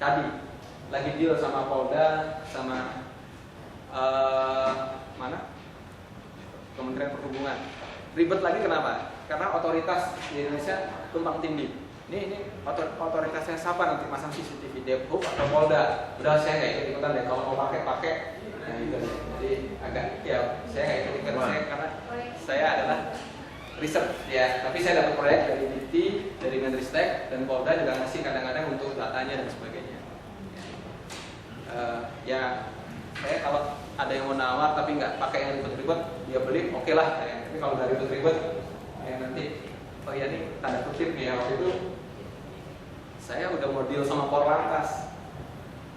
tadi lagi deal sama Polda, sama mana? Kementerian Perhubungan. Ribet lagi kenapa? Karena otoritas di Indonesia tumpang tindih. Ini otoritasnya siapa nanti masang CCTV, Depok atau Polda? Udah saya nggak ikut ikutan deh. Kalau mau pakai. Nah gitu. Jadi agak ya saya nggak ikut ikutan saya karena saya adalah riset ya. Tapi saya dapat proyek dari DIPTI, dari Menristek dan Polda juga ngasih kadang-kadang untuk datanya dan sebagainya. Ya saya kalau ada yang mau nawar tapi nggak pakai yang ribet-ribet, dia beli, oke lah. Tapi kalau nggak ribet-ribet, ya nanti oh ya nih tanda kutip nih ya, waktu itu saya udah mau deal sama Korlantas.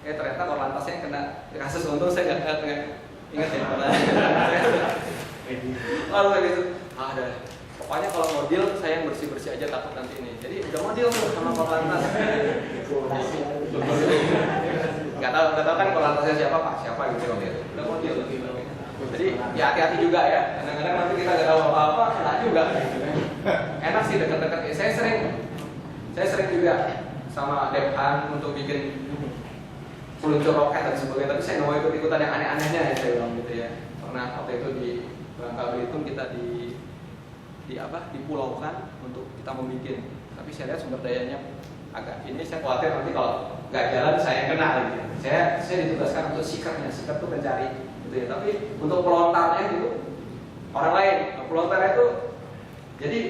Ternyata Korlantasnya kena kasus, untung saya nggak ingat ya pernah. Lalu kayak gitu, ada. Pokoknya kalau mau deal saya yang bersih-bersih aja, takut nanti ini. Jadi udah mau deal tuh sama Korlantas. Nggak tahu kan Korlantasnya siapa, Pak siapa gitu waktu itu. Udah mau deal. Jadi ya hati-hati juga ya. Kadang-kadang nanti kita nggak tahu apa-apa, kena juga. Enak sih dekat-dekat. Saya sering juga sama Dephan untuk bikin peluncur roket dan sebagainya. Tapi saya nggak mau ikut-ikutan yang aneh-anehnya ya saya bilang gitu ya. Pernah waktu itu di Bangka Belitung kita dipulaukan untuk kita membuat. Tapi saya lihat sumber dayanya agak ini, saya khawatir nanti kalau nggak jalan saya kena gitu. Saya ditugaskan untuk seeker tuh pencari gitu ya. Tapi untuk pelontarnya gitu orang lain. Pelontarnya itu jadi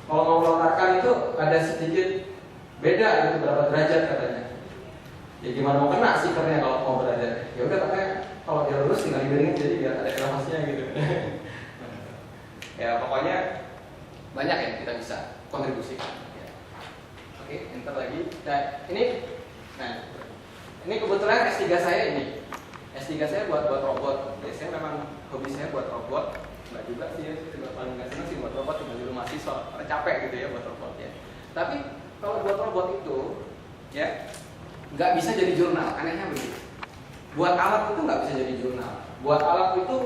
kalau mau melontarkan itu ada sedikit beda gitu berapa derajat katanya. Ya gimana mau kena seekernya kalau mau derajat? Ya udah katanya kalau dia lurus tinggal diberingin jadi biar ada elevasinya gitu. Ya pokoknya banyak yang kita bisa kontribusikan. Ya. Oke, enter lagi. Ini kebetulan S3 saya ini. S3 saya buat robot. Ya, saya memang hobi saya buat robot. Enggak juga sih ya, saya juga paling nggak senang sih buat robot, tinggal di rumah mahasiswa, capek gitu ya buat robot ya. Tapi kalau buat robot itu ya nggak bisa jadi jurnal, anehnya begitu. Buat alat itu nggak bisa jadi jurnal. Buat alat itu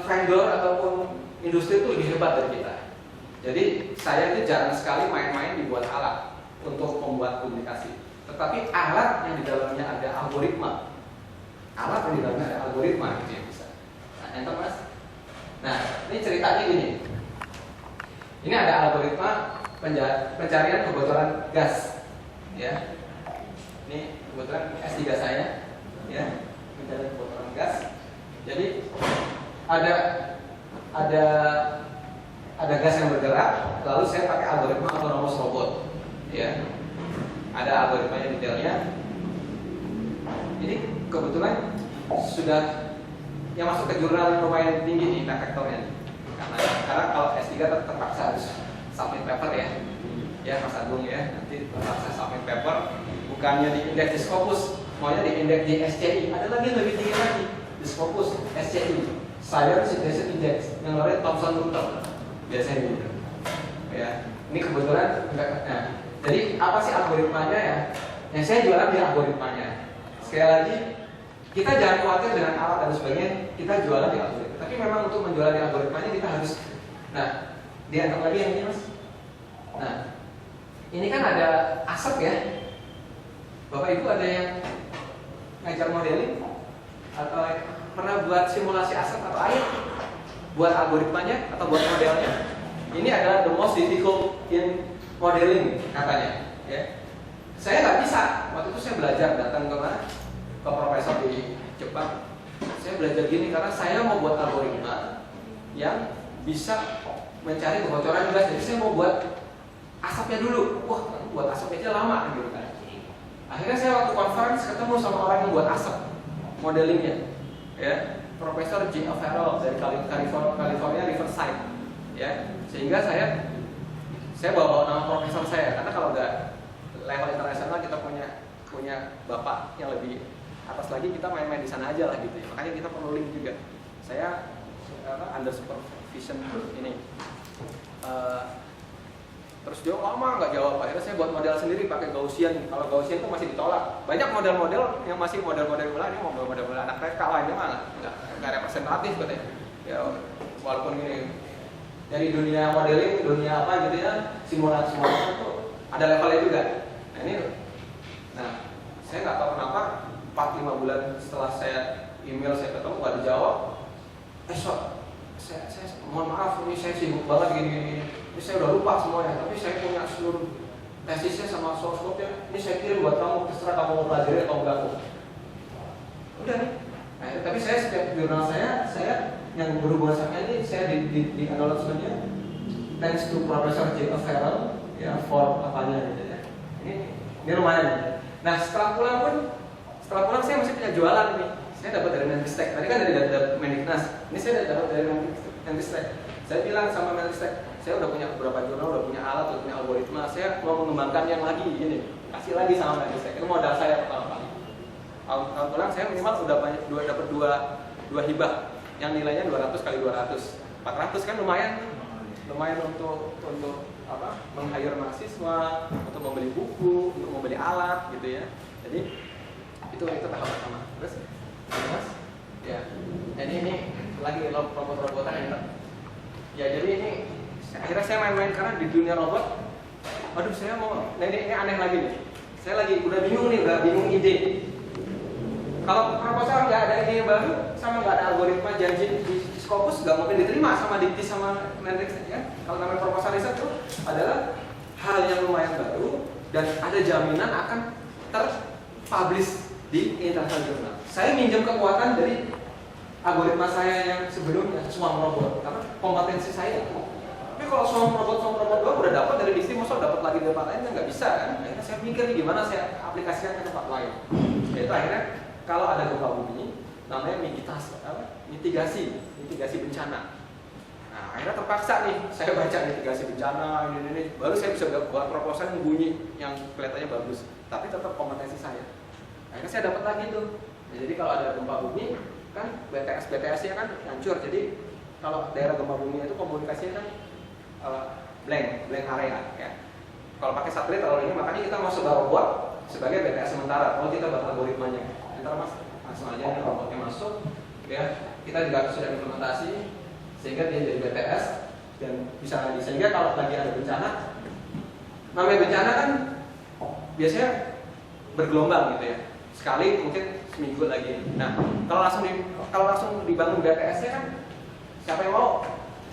vendor ataupun industri itu lebih hebat dari kita. Jadi saya itu jarang sekali main-main dibuat alat untuk membuat publikasi. Tetapi alat yang di dalamnya ada algoritma, gitu yang bisa. Nah, enter mas. Nah, ini ceritanya gini. Ini ada algoritma pencarian kebocoran gas, ya. Ini kebetulan S3 saya, ya, pencarian kebocoran gas. Jadi ada gas yang bergerak, lalu saya pakai algoritma autonomous robot, ya. Ada algoritmanya detailnya. Ini kebetulan sudah yang masuk ke jurnal lumayan tinggi nih impact factornya. Karena kalau S3 terpaksa harus submit paper ya Mas Agung ya, nanti terpaksa submit paper, bukannya di indeks di Scopus, maunya di indeks di SCI. Ada lagi yang lebih tinggi lagi, di Scopus SCI, Science Citation Index, yang namanya Thomson-Reuters biasanya gitu. Ya, ini kebetulan nah, jadi apa sih algoritmanya ya? Yang saya jualan di algoritmanya. Sekali lagi, kita jangan khawatir dengan alat dan sebagainya, kita jualan di algoritma. Tapi memang untuk menjual di algoritmanya kita harus, nah, diantar lagi yang ini mas. Nah, ini kan ada asap ya. Bapak Ibu ada yang ngajar modeling atau pernah buat simulasi asap atau air? Buat algoritmanya atau buat modelnya? Ini adalah the most difficult in modeling katanya. Ya. Saya nggak bisa. Waktu itu saya belajar datang ke mana? Ke profesor di Jepang. Saya belajar gini karena saya mau buat algoritma yang bisa mencari kebocoran gas. Jadi saya mau buat asapnya dulu. Wah, buat asap aja lama gitu kan. Akhirnya saya waktu conference ketemu sama orang yang buat asap modelingnya, ya, Profesor J. Farrell dari California Riverside, ya. Sehingga saya bawa nama profesor saya karena kalau udah level internasional kita punya bapak yang lebih atas lagi, kita main-main di sana aja lah gitu ya. Makanya kita perlu link juga. Saya under supervision ini. Terus dia lama nggak jawab. Akhirnya saya buat model sendiri pakai Gaussian. Kalau Gaussian itu masih ditolak. Banyak model-model yang masih model-model bola, ini model-model anak TK lah, ini mah nggak representatif katanya. Ya walaupun ini dari dunia modeling, dunia apa gitu ya, simulasi itu ada levelnya juga. Nah ini 5 bulan setelah saya email saya ketemu nggak dijawab. Saya mohon maaf, ini saya sibuk banget gini. Ini saya udah lupa semuanya, tapi saya punya seluruh tesisnya sama source code-nya. Ini saya kirim buat kamu, terserah kamu mau pelajari atau enggak. Udah nih. Nah, tapi saya setiap jurnal saya yang berhubungan sama ini saya di acknowledgement-nya thanks to Professor Jacob Farrell ya for apanya gitu ya. Ini lumayan. Nah, setelah pulang saya masih punya jualan nih. Saya dapat dari Menristek. Tadi kan dari Mendiknas. Ini saya dapat dari Menristek. Saya bilang sama Menristek, saya udah punya beberapa jurnal, udah punya alat, udah punya algoritma. Saya mau mengembangkan yang lagi ini. Kasih lagi sama Menristek. Itu modal saya pertama kali. Tahun pulang saya minimal udah dapat dua hibah yang nilainya 200 kali 200. 400 kan lumayan untuk apa? Meng-hire mahasiswa, untuk membeli buku, untuk membeli alat gitu ya. Jadi itu tahap pertama. Terus Mas, ya, ini lagi robot-robotan ini. Ya jadi ini akhirnya saya main-main karena di dunia robot. Waduh, saya mau, ini aneh lagi nih. Saya lagi udah bingung ide. Kalau proposal nggak ada ide yang baru, sama nggak ada algoritma janji di Scopus, nggak mungkin diterima sama Dikti sama Menristek ya. Kalau namanya proposal riset itu adalah hal yang lumayan baru dan ada jaminan akan terpublish di international journal. Saya minjem kekuatan dari algoritma saya yang sebelumnya, Swarm Robot, karena kompetensi saya itu. Tapi kalau Swarm Robot udah dapat dari Dikti, masa dapat lagi dari tempat lain nggak bisa kan? Akhirnya saya mikir nih gimana saya aplikasikan ke tempat lain. Yaitu akhirnya kalau ada gempa bumi, namanya mitigasi bencana. Nah, akhirnya terpaksa nih, saya baca mitigasi bencana, ini, baru saya bisa buat proposal yang bunyi, yang kelihatannya bagus, tapi tetap kompetensi saya. Akhirnya saya dapat lagi tuh. Ya, jadi kalau ada gempa bumi, kan BTS-nya kan hancur. Jadi kalau daerah gempa bumi itu komunikasinya kan blank area. Ya. Kalau pakai satelit kalau ini, makanya kita mau sebar robot sebagai BTS sementara. Kalau kita buat algoritmanya, ntar langsung aja nih robotnya masuk. Ya, kita juga sudah implementasi sehingga dia jadi BTS dan bisa lagi. Sehingga kalau lagi ada bencana, namanya bencana kan biasanya bergelombang gitu ya. Sekali mungkin seminggu lagi. Nah, kalau langsung dibangun BTS-nya kan siapa yang mau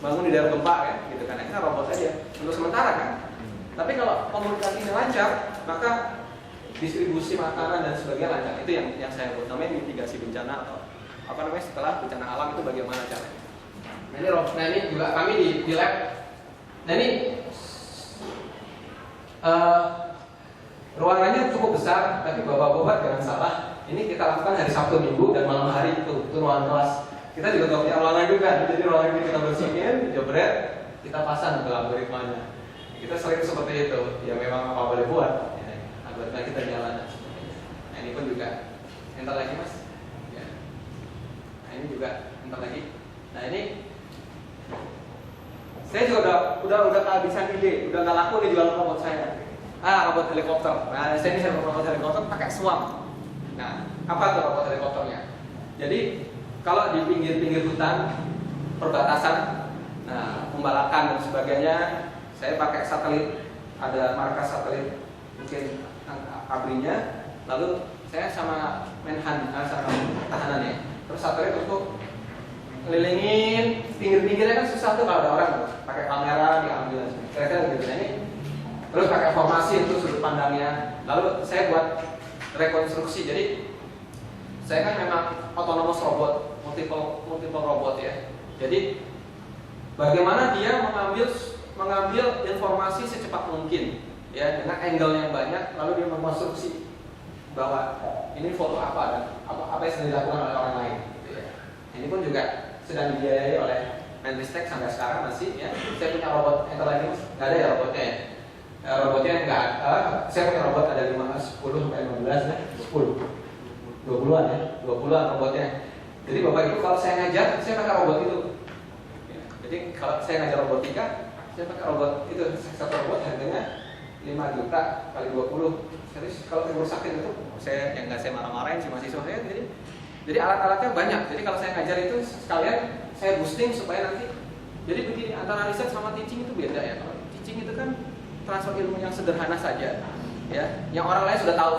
bangun di daerah gempa ya, gitu kan? Kita robot aja untuk sementara kan. Tapi kalau komunikasinya lancar, maka distribusi makanan dan sebagainya lancar. Itu yang saya buat namanya mitigasi bencana atau apa namanya setelah bencana alam itu bagaimana caranya. Nah ini juga kami di lab. Nah ini ruangannya cukup besar, tapi bapak-bapak jangan salah. Ini kita lakukan hari Sabtu, Minggu, dan malam hari itu ruangan kelas. Kita juga nggak punya ruangan juga, jadi ruangan ini kita bersihin, dijebret, kita pasang ke algoritmanya. Kita sering seperti itu, ya memang apa boleh buat. Ya, algoritma kita jalan. Nah ini pun juga, entar lagi mas. Ya. Nah ini juga, entar lagi. Nah ini, saya juga udah kehabisan ide, udah nggak laku nih jualan robot saya. Robot helikopter. Nah, saya robot helikopter pakai Swarm. Nah, apa tuh robot helikopternya? Jadi, kalau di pinggir-pinggir hutan, perbatasan, nah, pembalakan dan sebagainya, saya pakai satelit, ada markas satelit, mungkin abrinya, lalu saya sama sama tahanannya. Terus satelit untuk ngelilingin pinggir-pinggirnya kan susah tuh kalau ada orang pakai kamera diambil, kira-kira gitu. Nah, ini terus pakai formasi itu sudut pandangnya. Lalu saya buat rekonstruksi. Jadi saya kan memang autonomous robot, multiple robot ya. Jadi bagaimana dia mengambil informasi secepat mungkin ya dengan angle yang banyak, lalu dia mengkonstruksi bahwa ini foto apa dan apa yang sedang dilakukan oleh orang lain gitu ya. Ini pun juga sedang dibiayai oleh Menristek sampai sekarang masih ya. Saya punya robot yang lagi nggak ada ya robotnya ya. Robotnya enggak, saya punya robot ada 10 sampai 15 ya, 20-an ya, 20-an robotnya. Jadi bapak ibu kalau saya ngajar, saya pakai robot itu. Ya, jadi kalau saya ngajar robotika, saya pakai robot itu. Satu robot harganya 5 juta kali 20. Kalau rusakin itu, saya yang nggak saya marah-marahin si mahasiswa saya. Jadi alat-alatnya banyak. Jadi kalau saya ngajar itu sekalian saya boosting supaya nanti. Jadi begini, antara riset sama teaching itu beda ya. Kalau teaching itu kan transfer ilmu yang sederhana saja, ya, yang orang lain sudah tahu.